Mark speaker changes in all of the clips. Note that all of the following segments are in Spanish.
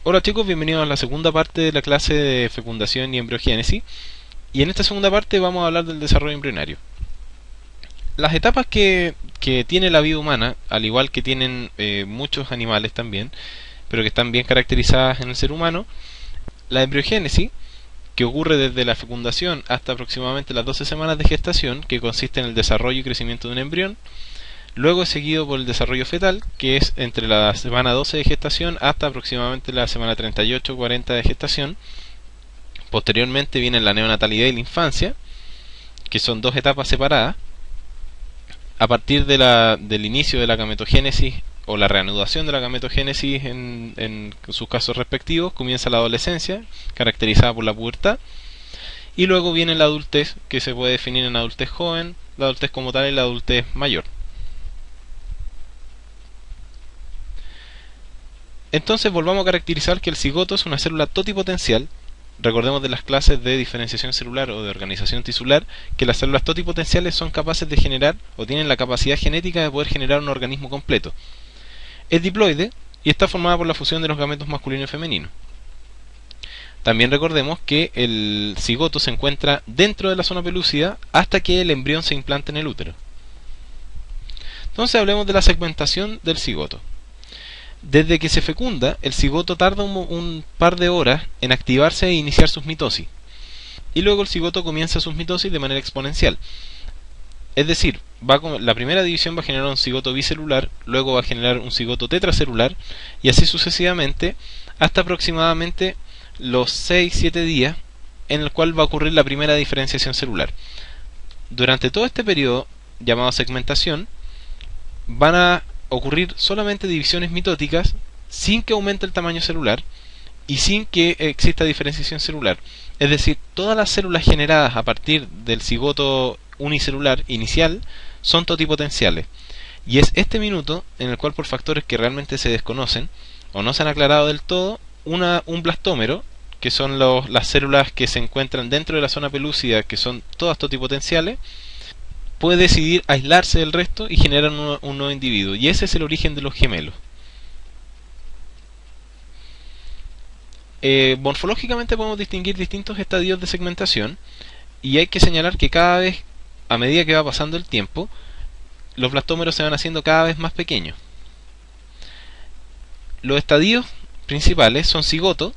Speaker 1: Hola chicos, bienvenidos a la segunda parte de la clase de fecundación y embriogénesis. Y en esta segunda parte vamos a hablar del desarrollo embrionario. Las etapas que tiene la vida humana, al igual que tienen muchos animales también, pero que están bien caracterizadas en el ser humano, la embriogénesis, que ocurre desde la fecundación hasta aproximadamente las 12 semanas de gestación, que consiste en el desarrollo y crecimiento de un embrión. Luego es seguido por el desarrollo fetal, que es entre la semana 12 de gestación hasta aproximadamente la semana 38-40 de gestación. Posteriormente viene la neonatalidad y la infancia, que son dos etapas separadas. A partir del inicio de la gametogénesis o la reanudación de la gametogénesis en sus casos respectivos, comienza la adolescencia, caracterizada por la pubertad. Y luego viene la adultez, que se puede definir en adultez joven, la adultez como tal y la adultez mayor. Entonces volvamos a caracterizar que el cigoto es una célula totipotencial. Recordemos de las clases de diferenciación celular o de organización tisular que las células totipotenciales son capaces de generar o tienen la capacidad genética de poder generar un organismo completo. Es diploide y está formada por la fusión de los gametos masculino y femenino. También recordemos que el cigoto se encuentra dentro de la zona pelúcida hasta que el embrión se implanta en el útero. Entonces hablemos de la segmentación del cigoto. Desde que se fecunda, el cigoto tarda un par de horas en activarse e iniciar sus mitosis. Y luego el cigoto comienza sus mitosis de manera exponencial. Es decir, la primera división va a generar un cigoto bicelular, luego va a generar un cigoto tetracelular, y así sucesivamente, hasta aproximadamente los 6-7 días, en el cual va a ocurrir la primera diferenciación celular. Durante todo este periodo, llamado segmentación, van a ocurrir solamente divisiones mitóticas sin que aumente el tamaño celular y sin que exista diferenciación celular. Es decir, todas las células generadas a partir del cigoto unicelular inicial son totipotenciales. Y es este minuto en el cual, por factores que realmente se desconocen o no se han aclarado del todo, un blastómero, que son las células que se encuentran dentro de la zona pelúcida, que son todas totipotenciales, puede decidir aislarse del resto y generar un nuevo individuo. Y ese es el origen de los gemelos. Morfológicamente podemos distinguir distintos estadios de segmentación, y hay que señalar que cada vez, a medida que va pasando el tiempo, los blastómeros se van haciendo cada vez más pequeños. Los estadios principales son cigoto,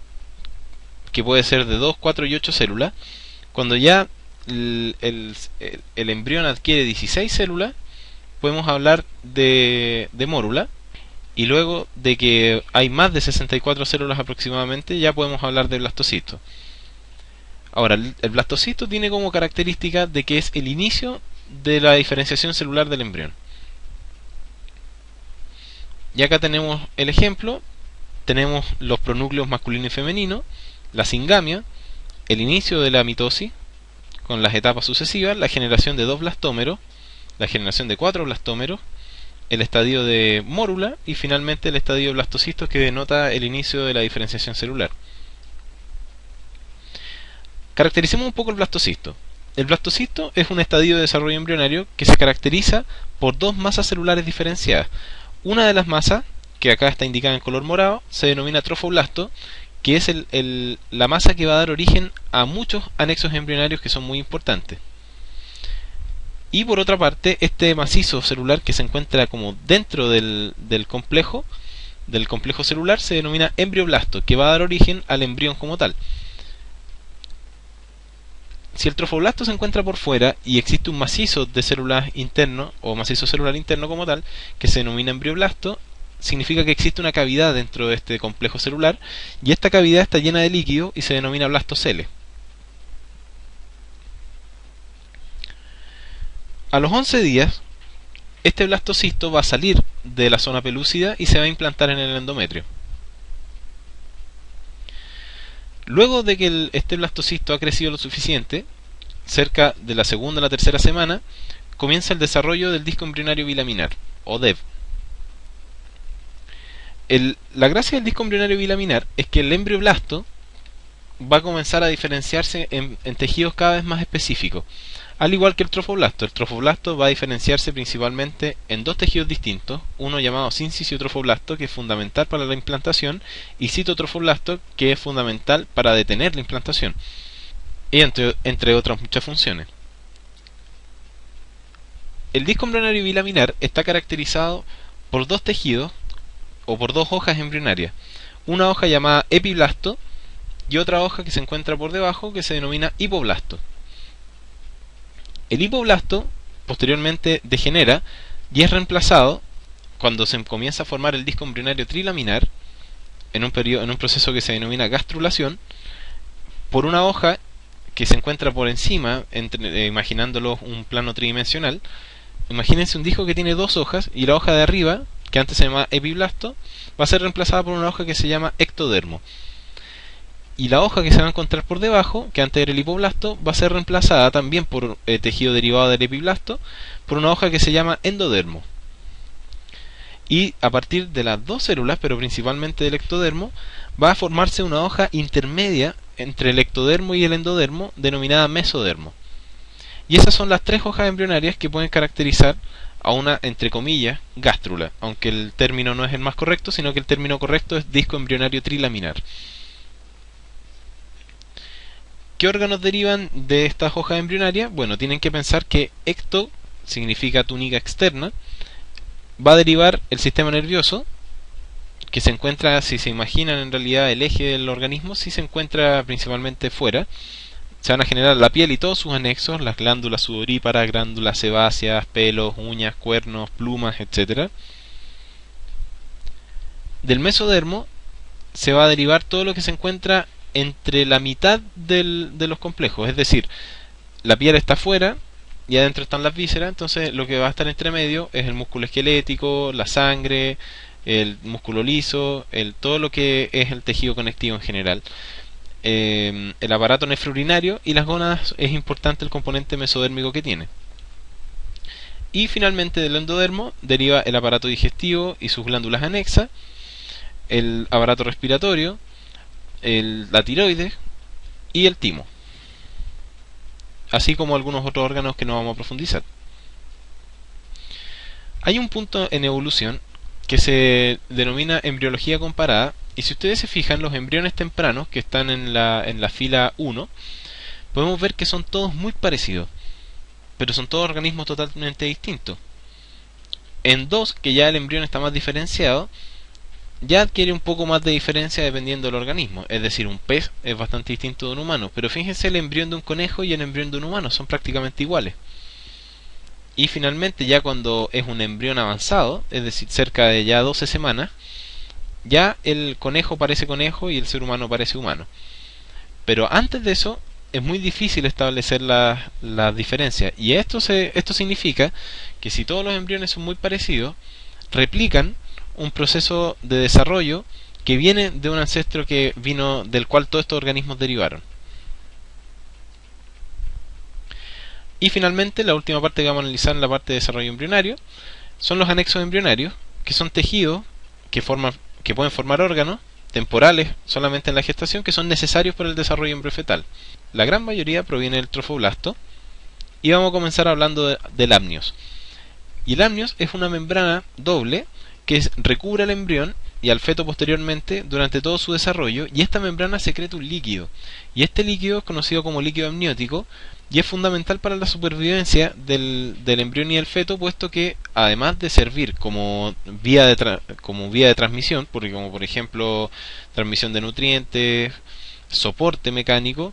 Speaker 1: que puede ser de 2, 4 y 8 células. Cuando ya el embrión adquiere 16 células, podemos hablar de mórula, y luego de que hay más de 64 células aproximadamente, ya podemos hablar de blastocisto. Ahora, el blastocisto tiene como característica de que es el inicio de la diferenciación celular del embrión. Y acá tenemos el ejemplo. Tenemos los pronúcleos masculino y femenino, la singamia, el inicio de la mitosis con las etapas sucesivas, la generación de 2 blastómeros, la generación de 4 blastómeros, el estadio de mórula y finalmente el estadio de blastocisto, que denota el inicio de la diferenciación celular. Caractericemos un poco el blastocisto. El blastocisto es un estadio de desarrollo embrionario que se caracteriza por dos masas celulares diferenciadas. Una de las masas, que acá está indicada en color morado, se denomina trofoblasto, que es la masa que va a dar origen a muchos anexos embrionarios que son muy importantes. Y por otra parte, este macizo celular que se encuentra como dentro del complejo celular, se denomina embrioblasto, que va a dar origen al embrión como tal. Si el trofoblasto se encuentra por fuera y existe un macizo de células interno o macizo celular interno como tal, que se denomina embrioblasto, significa que existe una cavidad dentro de este complejo celular, y esta cavidad está llena de líquido y se denomina blastocele. A los 11 días, este blastocisto va a salir de la zona pelúcida y se va a implantar en el endometrio. Luego de que este blastocisto ha crecido lo suficiente, cerca de la segunda a la tercera semana, comienza el desarrollo del disco embrionario bilaminar, o DEB. La gracia del disco embrionario bilaminar es que el embrioblasto va a comenzar a diferenciarse en tejidos cada vez más específicos. Al igual que el trofoblasto va a diferenciarse principalmente en dos tejidos distintos, uno llamado sinciciotrofoblasto, que es fundamental para la implantación, y citotrofoblasto, que es fundamental para detener la implantación, y entre otras muchas funciones. El disco embrionario bilaminar está caracterizado por dos tejidos o por dos hojas embrionarias, una hoja llamada epiblasto y otra hoja que se encuentra por debajo que se denomina hipoblasto. El hipoblasto posteriormente degenera y es reemplazado cuando se comienza a formar el disco embrionario trilaminar en un proceso que se denomina gastrulación por una hoja que se encuentra por encima, imaginándolo un plano tridimensional. Imagínense un disco que tiene dos hojas y la hoja de arriba, que antes se llamaba epiblasto, va a ser reemplazada por una hoja que se llama ectodermo. Y la hoja que se va a encontrar por debajo, que antes era el hipoblasto, va a ser reemplazada también por tejido derivado del epiblasto, por una hoja que se llama endodermo. Y a partir de las dos células, pero principalmente del ectodermo, va a formarse una hoja intermedia entre el ectodermo y el endodermo, denominada mesodermo. Y esas son las tres hojas embrionarias que pueden caracterizar a una, entre comillas, gástrula, aunque el término no es el más correcto, sino que el término correcto es disco embrionario trilaminar. ¿Qué órganos derivan de estas hojas embrionarias? Bueno, tienen que pensar que ecto significa túnica externa, va a derivar el sistema nervioso, que se encuentra, si se imaginan en realidad el eje del organismo, si se encuentra principalmente fuera. Se van a generar la piel y todos sus anexos, las glándulas sudoríparas, glándulas sebáceas, pelos, uñas, cuernos, plumas, etc. Del mesodermo se va a derivar todo lo que se encuentra entre la mitad de los complejos, es decir, la piel está afuera y adentro están las vísceras, entonces lo que va a estar entre medio es el músculo esquelético, la sangre, el músculo liso, todo lo que es el tejido conectivo en general. El aparato nefrourinario y las gónadas es importante el componente mesodérmico que tiene. Y finalmente del endodermo deriva el aparato digestivo y sus glándulas anexas, el aparato respiratorio, la tiroides y el timo, así como algunos otros órganos que no vamos a profundizar. Hay un punto en evolución que se denomina embriología comparada, y si ustedes se fijan, los embriones tempranos que están en la fila 1, podemos ver que son todos muy parecidos, pero son todos organismos totalmente distintos. En 2, que ya el embrión está más diferenciado, ya adquiere un poco más de diferencia dependiendo del organismo. Es decir, un pez es bastante distinto de un humano, pero fíjense, el embrión de un conejo y el embrión de un humano son prácticamente iguales. Y finalmente, ya cuando es un embrión avanzado, es decir, cerca de ya 12 semanas, ya el conejo parece conejo y el ser humano parece humano. Pero antes de eso es muy difícil establecer las diferencias, y esto significa que si todos los embriones son muy parecidos, replican un proceso de desarrollo que viene de un ancestro del cual todos estos organismos derivaron. Y finalmente, la última parte que vamos a analizar en la parte de desarrollo embrionario son los anexos embrionarios, que son tejidos que pueden formar órganos temporales solamente en la gestación, que son necesarios para el desarrollo embriofetal. La gran mayoría proviene del trofoblasto, y vamos a comenzar hablando del amnios. Y el amnios es una membrana doble que recubre al embrión y al feto posteriormente durante todo su desarrollo, y esta membrana secreta un líquido, y este líquido es conocido como líquido amniótico, y es fundamental para la supervivencia del embrión y el feto, puesto que además de servir como vía de transmisión, porque como por ejemplo transmisión de nutrientes, soporte mecánico,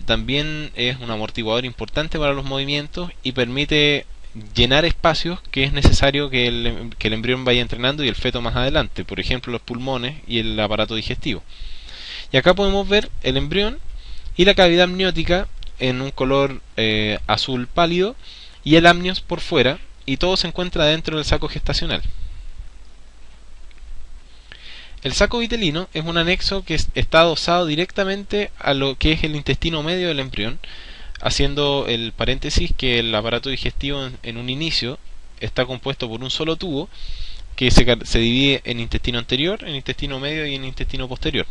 Speaker 1: también es un amortiguador importante para los movimientos y permite llenar espacios que es necesario que el embrión vaya entrenando y el feto más adelante, por ejemplo los pulmones y el aparato digestivo. Y acá podemos ver el embrión y la cavidad amniótica en un color azul pálido, y el amnios por fuera, y todo se encuentra dentro del saco gestacional. El saco vitelino es un anexo que está adosado directamente a lo que es el intestino medio del embrión, haciendo el paréntesis que el aparato digestivo en un inicio está compuesto por un solo tubo que se divide en intestino anterior, en intestino medio y en intestino posterior.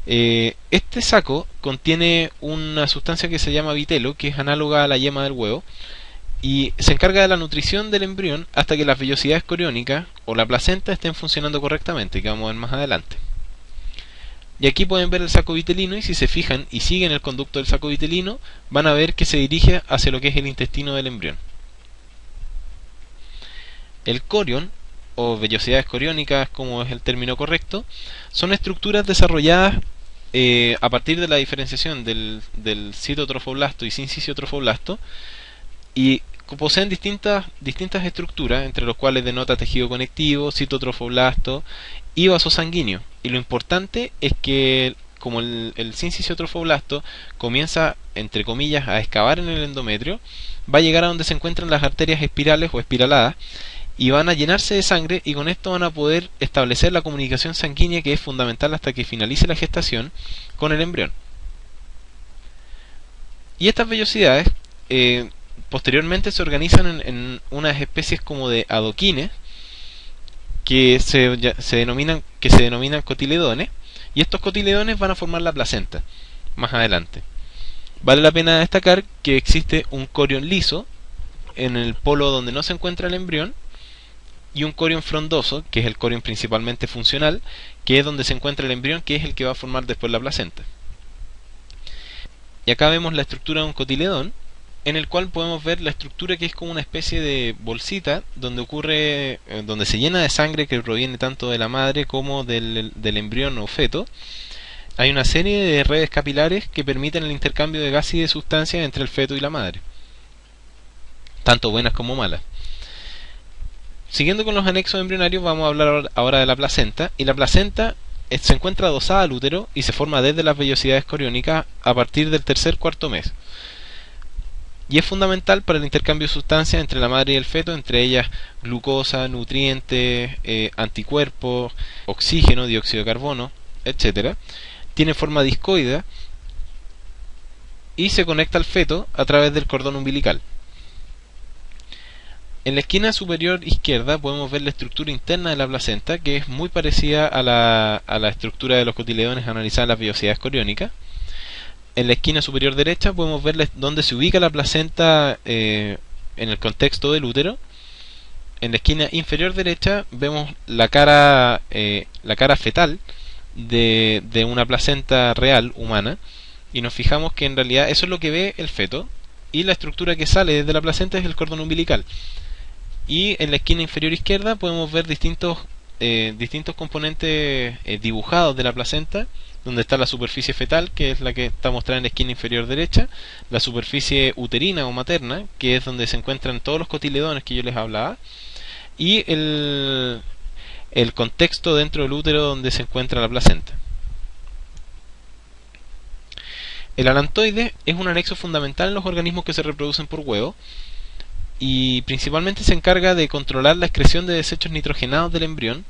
Speaker 1: Este saco contiene una sustancia que se llama vitelo, que es análoga a la yema del huevo, y se encarga de la nutrición del embrión hasta que las vellosidades coriónicas o la placenta estén funcionando correctamente, que vamos a ver más adelante. Y aquí pueden ver el saco vitelino, y si se fijan y siguen el conducto del saco vitelino, van a ver que se dirige hacia lo que es el intestino del embrión. El corión, o vellosidades coriónicas como es el término correcto, son estructuras desarrolladas a partir de la diferenciación del citotrofoblasto y sinciciotrofoblasto, y poseen distintas estructuras, entre los cuales denota tejido conectivo, citotrofoblasto y vaso sanguíneo. Y lo importante es que como el sinciciotrofoblasto comienza, entre comillas, a excavar en el endometrio, va a llegar a donde se encuentran las arterias espirales o espiraladas, y van a llenarse de sangre, y con esto van a poder establecer la comunicación sanguínea, que es fundamental hasta que finalice la gestación con el embrión. Y estas vellosidades posteriormente se organizan en unas especies como de adoquines que se denominan cotiledones, y estos cotiledones van a formar la placenta más adelante. Vale la pena destacar que existe un corión liso en el polo donde no se encuentra el embrión, y un corión frondoso, que es el corión principalmente funcional, que es donde se encuentra el embrión, que es el que va a formar después la placenta. Y acá vemos la estructura de un cotiledón, en el cual podemos ver la estructura, que es como una especie de bolsita donde se llena de sangre que proviene tanto de la madre como del embrión o feto. Hay una serie de redes capilares que permiten el intercambio de gases y de sustancias entre el feto y la madre, tanto buenas como malas. Siguiendo con los anexos embrionarios, vamos a hablar ahora de la placenta. Y la placenta se encuentra adosada al útero y se forma desde las vellosidades coriónicas a partir del tercer-cuarto mes. Y es fundamental para el intercambio de sustancias entre la madre y el feto, entre ellas glucosa, nutrientes, anticuerpos, oxígeno, dióxido de carbono, etc. Tiene forma discoide y se conecta al feto a través del cordón umbilical. En la esquina superior izquierda podemos ver la estructura interna de la placenta, que es muy parecida a la estructura de los cotiledones analizada en las vellosidades coriónicas. En la esquina superior derecha podemos ver dónde se ubica la placenta en el contexto del útero. En la esquina inferior derecha vemos la cara fetal de una placenta real humana, y nos fijamos que en realidad eso es lo que ve el feto, y la estructura que sale desde la placenta es el cordón umbilical. Y en la esquina inferior izquierda podemos ver distintos componentes dibujados de la placenta, donde está la superficie fetal, que es la que está mostrada en la esquina inferior derecha, la superficie uterina o materna, que es donde se encuentran todos los cotiledones que yo les hablaba, y el contexto dentro del útero donde se encuentra la placenta. El alantoide es un anexo fundamental en los organismos que se reproducen por huevo, y principalmente se encarga de controlar la excreción de desechos nitrogenados del embrión,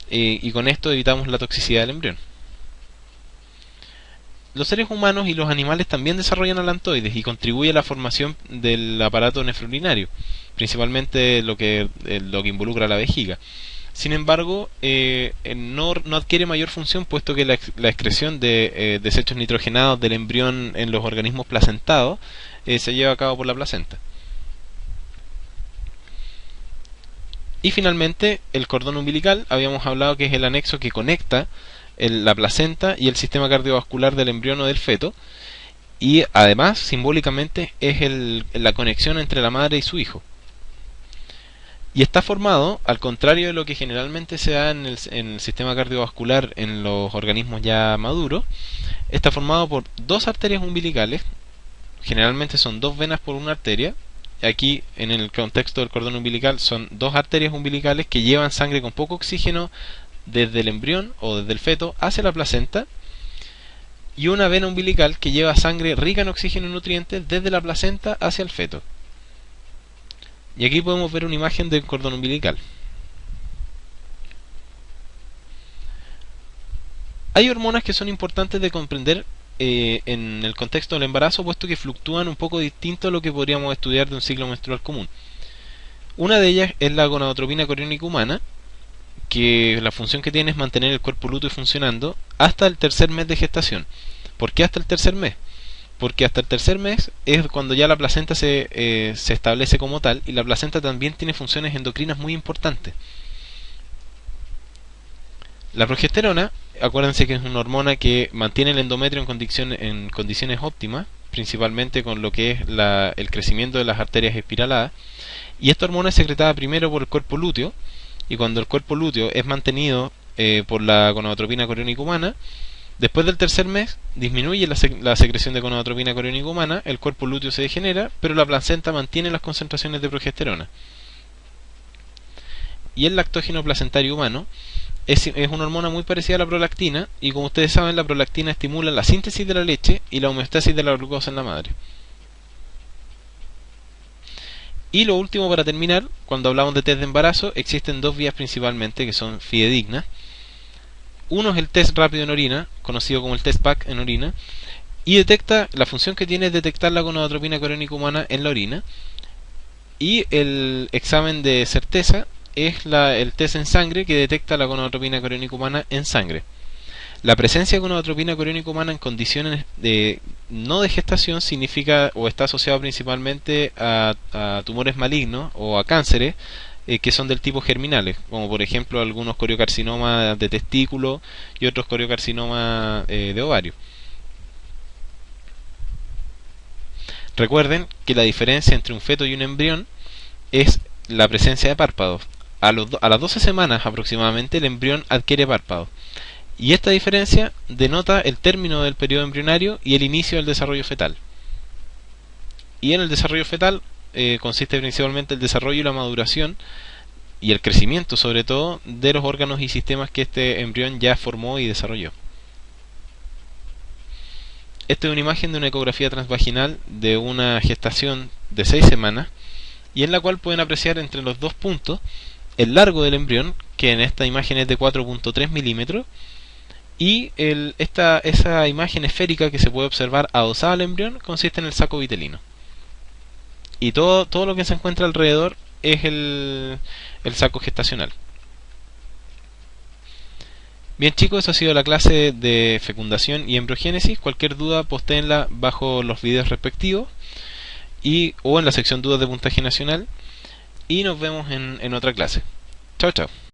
Speaker 1: y con esto evitamos la toxicidad del embrión. Los seres humanos y los animales también desarrollan alantoides y contribuyen a la formación del aparato nefrourinario, principalmente lo que involucra la vejiga. Sin embargo, no adquiere mayor función, puesto que la excreción de desechos nitrogenados del embrión en los organismos placentados se lleva a cabo por la placenta. Y finalmente, el cordón umbilical, habíamos hablado que es el anexo que conecta la placenta y el sistema cardiovascular del embrión o del feto, y además, simbólicamente, es la conexión entre la madre y su hijo. Y está formado, al contrario de lo que generalmente se da en el sistema cardiovascular en los organismos ya maduros, está formado por dos arterias umbilicales, generalmente son dos venas por una arteria. Aquí, en el contexto del cordón umbilical, son dos arterias umbilicales que llevan sangre con poco oxígeno desde el embrión o desde el feto hacia la placenta, y una vena umbilical que lleva sangre rica en oxígeno y nutrientes desde la placenta hacia el feto. Y aquí podemos ver una imagen del cordón umbilical. Hay hormonas que son importantes de comprender en el contexto del embarazo, puesto que fluctúan un poco distinto a lo que podríamos estudiar de un ciclo menstrual común. Una de ellas es la gonadotropina coriónica humana, que la función que tiene es mantener el cuerpo lúteo funcionando hasta el tercer mes de gestación. ¿Por qué hasta el tercer mes? Porque hasta el tercer mes es cuando ya la placenta se establece como tal, y la placenta también tiene funciones endocrinas muy importantes. La progesterona, acuérdense que es una hormona que mantiene el endometrio en condiciones óptimas, principalmente con lo que es el crecimiento de las arterias espiraladas, y esta hormona es secretada primero por el cuerpo lúteo, y cuando el cuerpo lúteo es mantenido por la gonadotropina coriónica humana, después del tercer mes disminuye la secreción de gonadotropina coriónica humana, el cuerpo lúteo se degenera, pero la placenta mantiene las concentraciones de progesterona. Y el lactógeno placentario humano es una hormona muy parecida a la prolactina, y como ustedes saben, la prolactina estimula la síntesis de la leche y la homeostasis de la glucosa en la madre. Y lo último, para terminar, cuando hablamos de test de embarazo, existen dos vías principalmente que son fidedignas. Uno es el test rápido en orina, conocido como el test PAC en orina, y detecta, la función que tiene es detectar la gonadotropina coriónica humana en la orina. Y el examen de certeza es el test en sangre, que detecta la gonadotropina coriónica humana en sangre. La presencia de gonadotropina coriónica humana en condiciones no de gestación significa, o está asociado principalmente a tumores malignos o a cánceres que son del tipo germinales, como por ejemplo algunos coriocarcinomas de testículo y otros coriocarcinomas de ovario. Recuerden que la diferencia entre un feto y un embrión es la presencia de párpados. A las 12 semanas aproximadamente el embrión adquiere párpados, y esta diferencia denota el término del periodo embrionario y el inicio del desarrollo fetal. Y en el desarrollo fetal consiste principalmente el desarrollo y la maduración y el crecimiento, sobre todo, de los órganos y sistemas que este embrión ya formó y desarrolló. Esta es una imagen de una ecografía transvaginal de una gestación de 6 semanas, y en la cual pueden apreciar entre los dos puntos el largo del embrión, que en esta imagen es de 4.3 milímetros, y esa imagen esférica que se puede observar adosada al embrión consiste en el saco vitelino. Y todo lo que se encuentra alrededor es el saco gestacional. Bien chicos, eso ha sido la clase de fecundación y embriogénesis. Cualquier duda postéenla bajo los videos respectivos o en la sección dudas de puntaje nacional, y nos vemos en otra clase. Chao, chao.